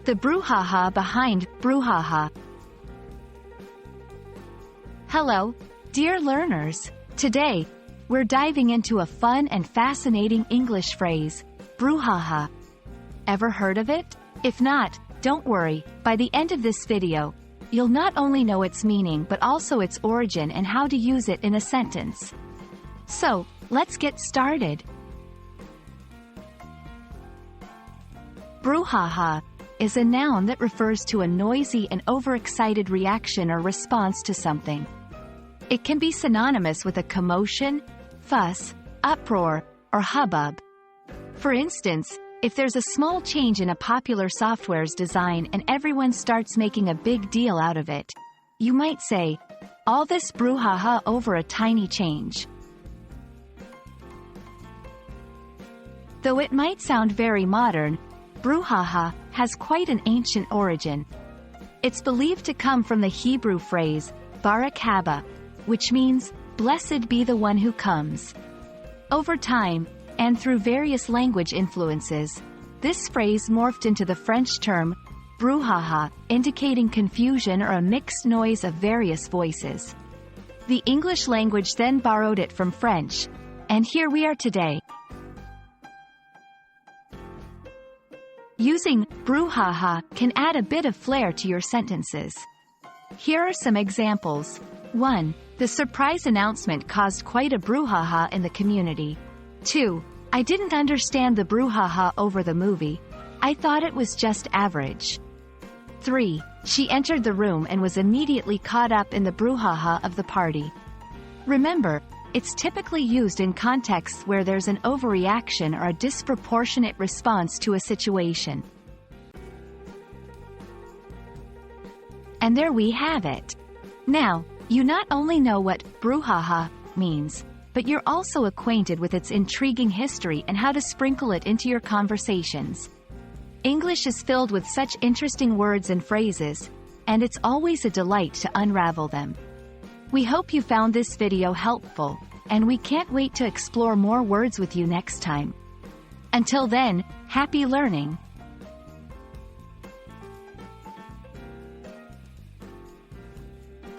The brouhaha behind brouhaha. Hello, dear learners. Today, we're diving into a fun and fascinating English phrase, brouhaha. Ever heard of it? If not, don't worry, by the end of this video, you'll not only know its meaning but also its origin and how to use it in a sentence. So, let's get started. Brouhaha is a noun that refers to a noisy and overexcited reaction or response to something. It can be synonymous with a commotion, fuss, uproar, or hubbub. For instance, if there's a small change in a popular software's design and everyone starts making a big deal out of it, you might say, "All this brouhaha over a tiny change." Though it might sound very modern, brouhaha has quite an ancient origin. It's believed to come from the Hebrew phrase, barak haba, which means, "Blessed be the one who comes." Over time, and through various language influences, this phrase morphed into the French term, brouhaha, indicating confusion or a mixed noise of various voices. The English language then borrowed it from French, and here we are today. Using brouhaha can add a bit of flair to your sentences. Here are some examples. 1. The surprise announcement caused quite a brouhaha in the community. 2. I didn't understand the brouhaha over the movie. I thought it was just average. 3. She entered the room and was immediately caught up in the brouhaha of the party. Remember, it's typically used in contexts where there's an overreaction or a disproportionate response to a situation. And there we have it. Now, you not only know what brouhaha means, but you're also acquainted with its intriguing history and how to sprinkle it into your conversations. English is filled with such interesting words and phrases, and it's always a delight to unravel them. We hope you found this video helpful, and we can't wait to explore more words with you next time. Until then, happy learning!